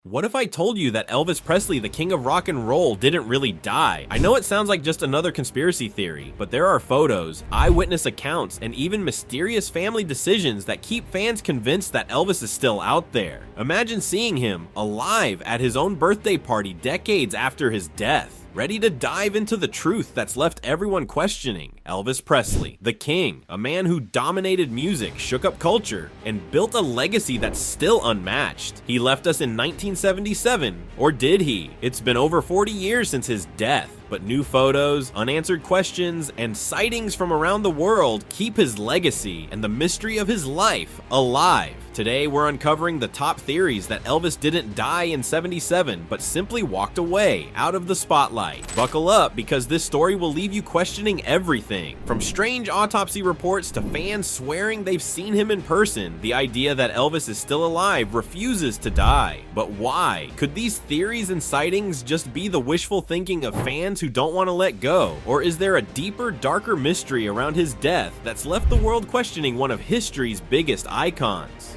What if I told you that Elvis Presley, the king of rock and roll, didn't really die? I know it sounds like just another conspiracy theory, but there are photos, eyewitness accounts, and even mysterious family decisions that keep fans convinced that Elvis is still out there. Imagine seeing him alive at his own birthday party decades after his death, ready to dive into the truth that's left everyone questioning. Elvis Presley, the king, a man who dominated music, shook up culture, and built a legacy that's still unmatched. He left us in 1977, or did he? It's been over 40 years since his death, but new photos, unanswered questions, and sightings from around the world keep his legacy and the mystery of his life alive. Today, we're uncovering the top theories that Elvis didn't die in 77, but simply walked away, out of the spotlight. Buckle up, because this story will leave you questioning everything. From strange autopsy reports to fans swearing they've seen him in person, the idea that Elvis is still alive refuses to die. But why? Could these theories and sightings just be the wishful thinking of fans who don't want to let go? Or is there a deeper, darker mystery around his death that's left the world questioning one of history's biggest icons?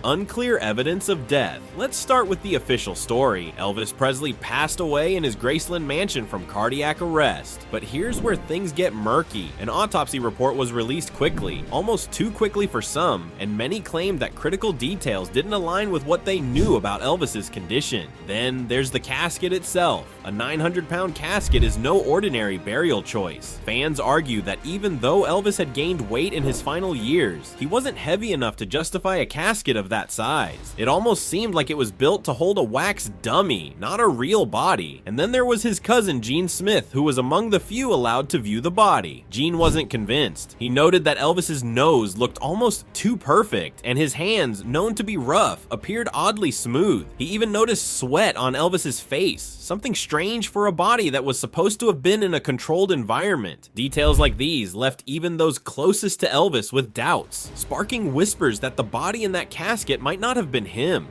Unclear evidence of death. Let's start with the official story. Elvis Presley passed away in his Graceland mansion from cardiac arrest. But here's where things get murky. An autopsy report was released quickly, almost too quickly for some, and many claimed that critical details didn't align with what they knew about Elvis's condition. Then there's the casket itself. A 900-pound casket is no ordinary burial choice. Fans argue that even though Elvis had gained weight in his final years, he wasn't heavy enough to justify a casket of that size. It almost seemed like it was built to hold a wax dummy, not a real body. And then there was his cousin Gene Smith, who was among the few allowed to view the body. Gene wasn't convinced. He noted that Elvis's nose looked almost too perfect, and his hands, known to be rough, appeared oddly smooth. He even noticed sweat on Elvis's face, something strange for a body that was supposed to have been in a controlled environment. Details like these left even those closest to Elvis with doubts, sparking whispers that the body in that casket might not have been him.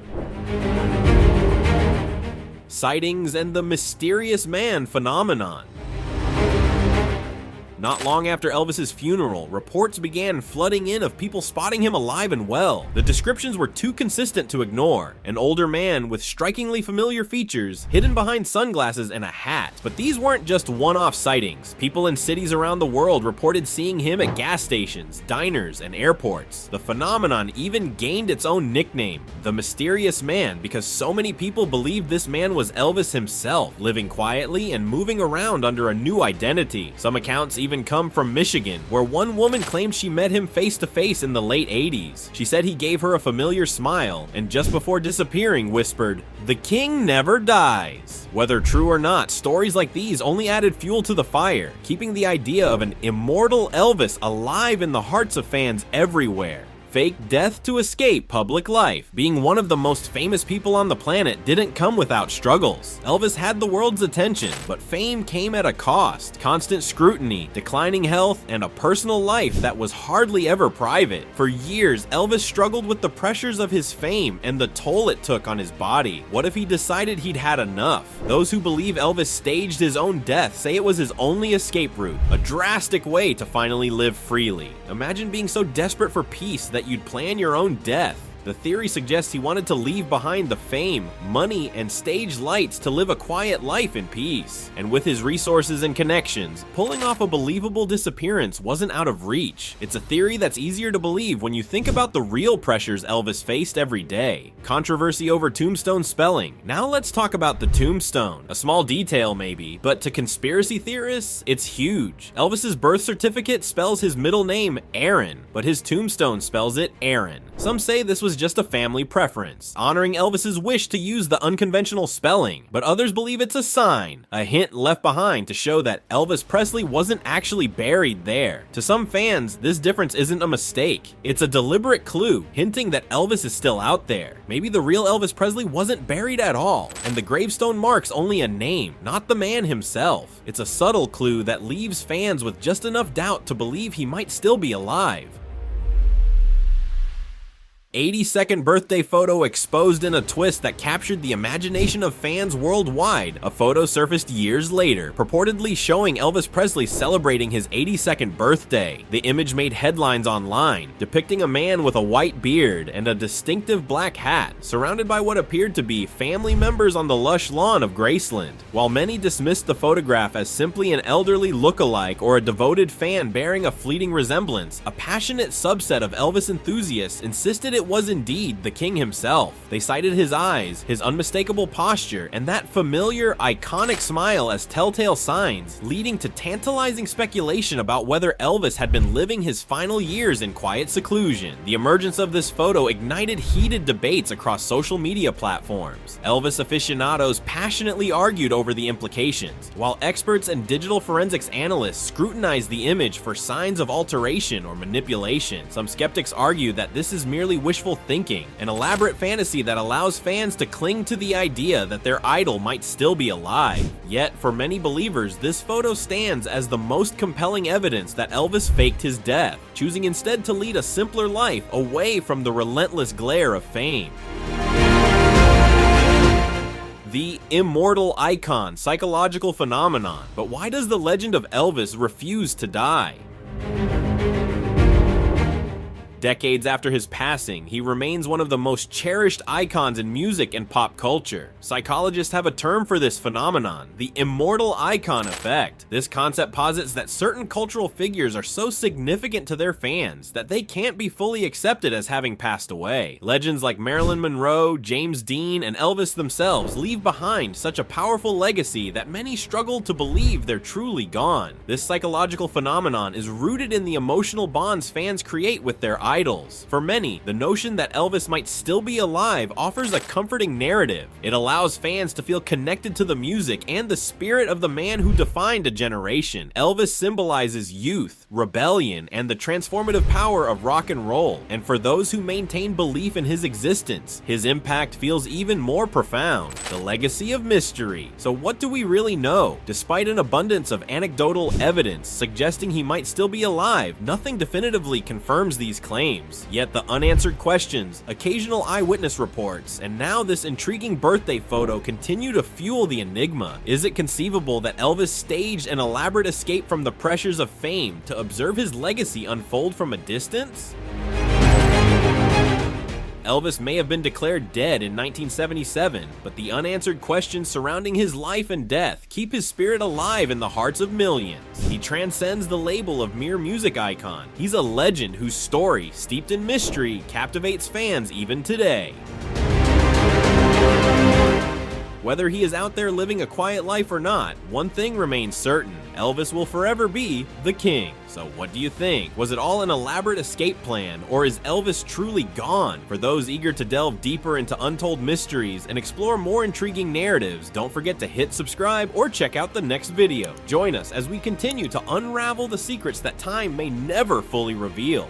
Sightings and the mysterious man phenomenon. Not long after Elvis's funeral, reports began flooding in of people spotting him alive and well. The descriptions were too consistent to ignore. An older man with strikingly familiar features, hidden behind sunglasses and a hat. But these weren't just one-off sightings. People in cities around the world reported seeing him at gas stations, diners, and airports. The phenomenon even gained its own nickname, the Mysterious Man, because so many people believed this man was Elvis himself, living quietly and moving around under a new identity. Some accounts even come from Michigan, where one woman claimed she met him face to face in the late 80s. She said he gave her a familiar smile, and just before disappearing whispered, "The king never dies." Whether true or not, stories like these only added fuel to the fire, keeping the idea of an immortal Elvis alive in the hearts of fans everywhere. Fake death to escape public life. Being one of the most famous people on the planet didn't come without struggles. Elvis had the world's attention, but fame came at a cost. Constant scrutiny, declining health, and a personal life that was hardly ever private. For years, Elvis struggled with the pressures of his fame and the toll it took on his body. What if he decided he'd had enough? Those who believe Elvis staged his own death say it was his only escape route, a drastic way to finally live freely. Imagine being so desperate for peace that you'd plan your own death. The theory suggests he wanted to leave behind the fame, money, and stage lights to live a quiet life in peace. And with his resources and connections, pulling off a believable disappearance wasn't out of reach. It's a theory that's easier to believe when you think about the real pressures Elvis faced every day. Controversy over tombstone spelling. Now let's talk about the tombstone. A small detail maybe, but to conspiracy theorists, it's huge. Elvis's birth certificate spells his middle name Aaron, but his tombstone spells it Aaron. Some say this was just a family preference, honoring Elvis's wish to use the unconventional spelling, but others believe it's a sign, a hint left behind to show that Elvis Presley wasn't actually buried there. To some fans, this difference isn't a mistake. It's a deliberate clue, hinting that Elvis is still out there. Maybe the real Elvis Presley wasn't buried at all, and the gravestone marks only a name, not the man himself. It's a subtle clue that leaves fans with just enough doubt to believe he might still be alive. 82nd birthday photo exposed in a twist that captured the imagination of fans worldwide. A photo surfaced years later, purportedly showing Elvis Presley celebrating his 82nd birthday. The image made headlines online, depicting a man with a white beard and a distinctive black hat, surrounded by what appeared to be family members on the lush lawn of Graceland. While many dismissed the photograph as simply an elderly look-alike or a devoted fan bearing a fleeting resemblance, a passionate subset of Elvis enthusiasts insisted it was indeed the king himself. They cited his eyes, his unmistakable posture, and that familiar, iconic smile as telltale signs, leading to tantalizing speculation about whether Elvis had been living his final years in quiet seclusion. The emergence of this photo ignited heated debates across social media platforms. Elvis aficionados passionately argued over the implications, while experts and digital forensics analysts scrutinized the image for signs of alteration or manipulation. Some skeptics argue that this is merely wishful thinking, an elaborate fantasy that allows fans to cling to the idea that their idol might still be alive. Yet, for many believers, this photo stands as the most compelling evidence that Elvis faked his death, choosing instead to lead a simpler life away from the relentless glare of fame. The immortal icon psychological phenomenon. But why does the legend of Elvis refuse to die? Decades after his passing, he remains one of the most cherished icons in music and pop culture. Psychologists have a term for this phenomenon, the immortal icon effect. This concept posits that certain cultural figures are so significant to their fans that they can't be fully accepted as having passed away. Legends like Marilyn Monroe, James Dean, and Elvis themselves leave behind such a powerful legacy that many struggle to believe they're truly gone. This psychological phenomenon is rooted in the emotional bonds fans create with their idols. For many, the notion that Elvis might still be alive offers a comforting narrative. It allows fans to feel connected to the music and the spirit of the man who defined a generation. Elvis symbolizes youth, rebellion, and the transformative power of rock and roll. And for those who maintain belief in his existence, his impact feels even more profound. The legacy of mystery. So what do we really know? Despite an abundance of anecdotal evidence suggesting he might still be alive, nothing definitively confirms these claims. Yet the unanswered questions, occasional eyewitness reports, and now this intriguing birthday photo continue to fuel the enigma. Is it conceivable that Elvis staged an elaborate escape from the pressures of fame to observe his legacy unfold from a distance? Elvis may have been declared dead in 1977, but the unanswered questions surrounding his life and death keep his spirit alive in the hearts of millions. He transcends the label of mere music icon. He's a legend whose story, steeped in mystery, captivates fans even today. Whether he is out there living a quiet life or not, one thing remains certain: Elvis will forever be the king. So what do you think? Was it all an elaborate escape plan, or is Elvis truly gone? For those eager to delve deeper into untold mysteries and explore more intriguing narratives, don't forget to hit subscribe or check out the next video. Join us as we continue to unravel the secrets that time may never fully reveal.